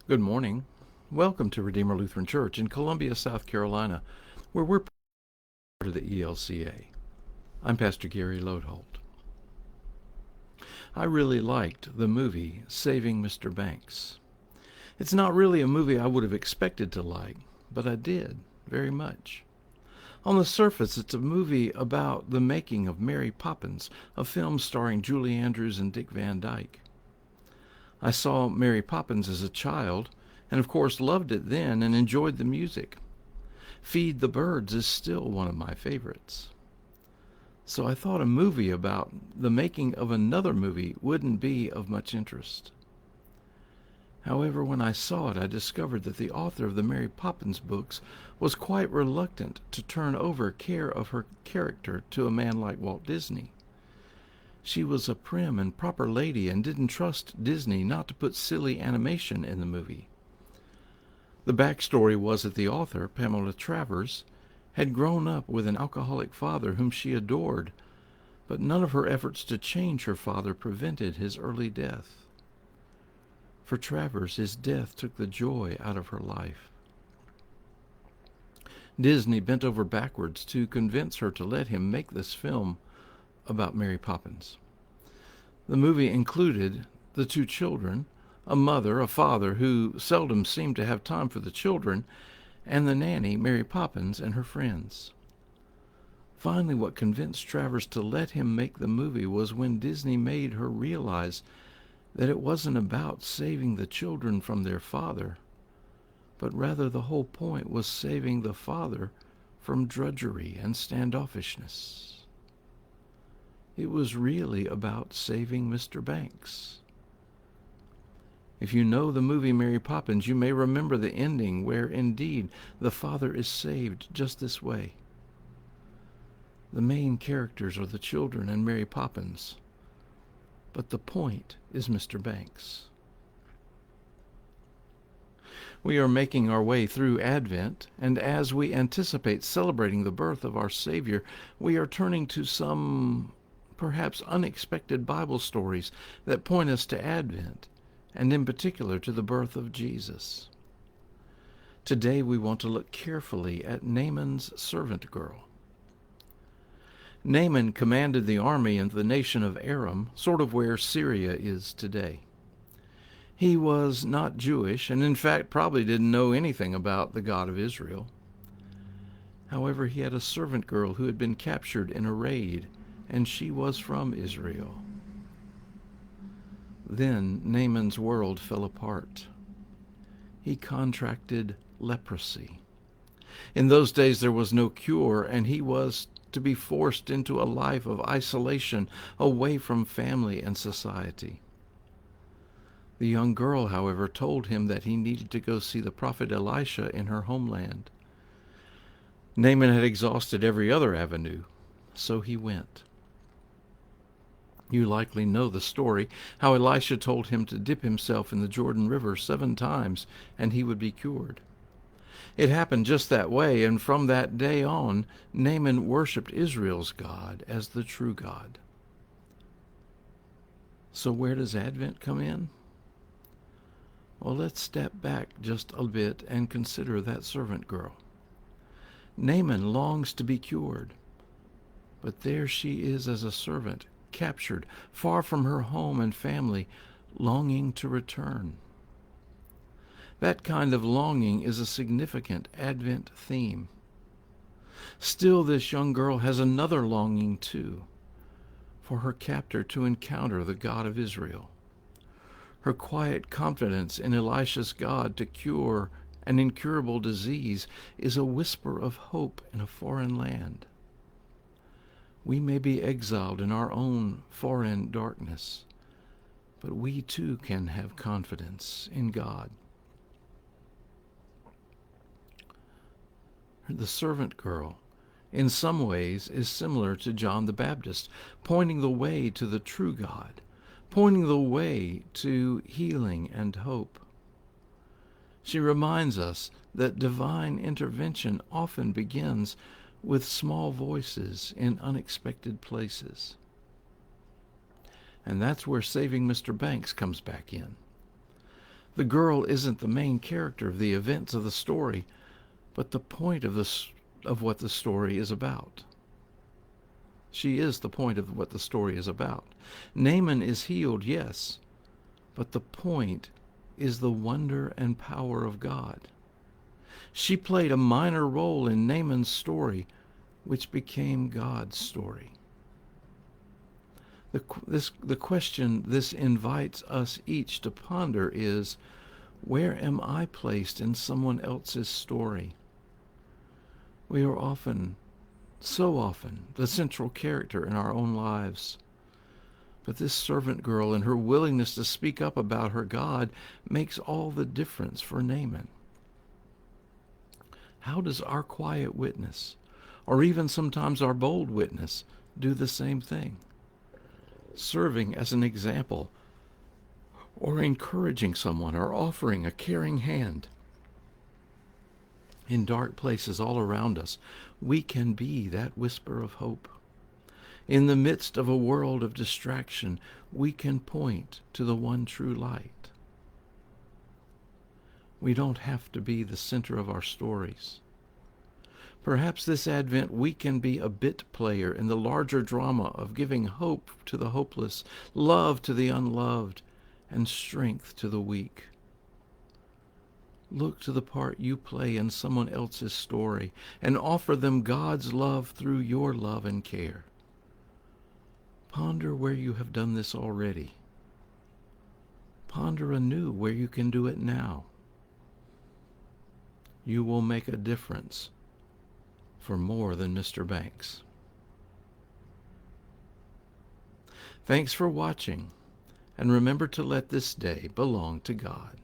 Good morning. Welcome to Redeemer Lutheran Church in Columbia, South Carolina, where we're part of the ELCA. I'm Pastor Gary Lodeholt. I really liked the movie Saving Mr. Banks. It's not really a movie I would have expected to like, but I did, very much. On the surface, it's a movie about the making of Mary Poppins, a film starring Julie Andrews and Dick Van Dyke. I saw Mary Poppins as a child, and of course loved it then and enjoyed the music. Feed the Birds is still one of my favorites. So I thought a movie about the making of another movie wouldn't be of much interest. However, when I saw it, I discovered that the author of the Mary Poppins books was quite reluctant to turn over care of her character to a man like Walt Disney. She was a prim and proper lady and didn't trust Disney not to put silly animation in the movie. The backstory was that the author, Pamela Travers, had grown up with an alcoholic father whom she adored, but none of her efforts to change her father prevented his early death. For Travers, his death took the joy out of her life. Disney bent over backwards to convince her to let him make this film about Mary Poppins. The movie included the two children, a mother, a father who seldom seemed to have time for the children, and the nanny, Mary Poppins, and her friends. Finally, what convinced Travers to let him make the movie was when Disney made her realize that it wasn't about saving the children from their father, but rather the whole point was saving the father from drudgery and standoffishness. It was really about saving Mr. Banks. If you know the movie Mary Poppins, you may remember the ending where indeed the father is saved just this way. The main characters are the children and Mary Poppins, but the point is Mr. Banks. We are making our way through Advent, and as we anticipate celebrating the birth of our Savior, we are turning to some perhaps unexpected Bible stories that point us to Advent, and in particular to the birth of Jesus. Today we want to look carefully at Naaman's servant girl. Naaman commanded the army in the nation of Aram, sort of where Syria is today. He was not Jewish, and in fact probably didn't know anything about the God of Israel. However, he had a servant girl who had been captured in a raid, and she was from Israel. Then Naaman's world fell apart. He contracted leprosy. In those days there was no cure, and he was to be forced into a life of isolation away from family and society. The young girl, however, told him that he needed to go see the prophet Elisha in her homeland. Naaman had exhausted every other avenue, so he went. You likely know the story, how Elisha told him to dip himself in the Jordan River 7 times and he would be cured. It happened just that way, and from that day on, Naaman worshipped Israel's God as the true God. So where does Advent come in? Well, let's step back just a bit and consider that servant girl. Naaman longs to be cured, but there she is as a servant, captured, far from her home and family, longing to return. That kind of longing is a significant Advent theme. Still, this young girl has another longing too, for her captor to encounter the God of Israel. Her quiet confidence in Elisha's God to cure an incurable disease is a whisper of hope in a foreign land. We may be exiled in our own foreign darkness, but we too can have confidence in God. The servant girl, in some ways, is similar to John the Baptist, pointing the way to the true God, pointing the way to healing and hope. She reminds us that divine intervention often begins with small voices in unexpected places. And that's where Saving Mr. Banks comes back in. The girl isn't the main character of the events of the story, but the point of what the story is about. She is the point of what the story is about. Naaman is healed, yes, but the point is the wonder and power of God. She played a minor role in Naaman's story, which became God's story. The question this invites us each to ponder is, where am I placed in someone else's story? We are often, so often, the central character in our own lives. But this servant girl and her willingness to speak up about her God makes all the difference for Naaman. How does our quiet witness, or even sometimes our bold witness, do the same thing? Serving as an example, or encouraging someone, or offering a caring hand. In dark places all around us, we can be that whisper of hope. In the midst of a world of distraction, we can point to the one true light. We don't have to be the center of our stories. Perhaps this Advent we can be a bit player in the larger drama of giving hope to the hopeless, love to the unloved, and strength to the weak. Look to the part you play in someone else's story and offer them God's love through your love and care. Ponder where you have done this already. Ponder anew where you can do it now. You will make a difference for more than Mr. Banks. Thanks for watching, and remember to let this day belong to God.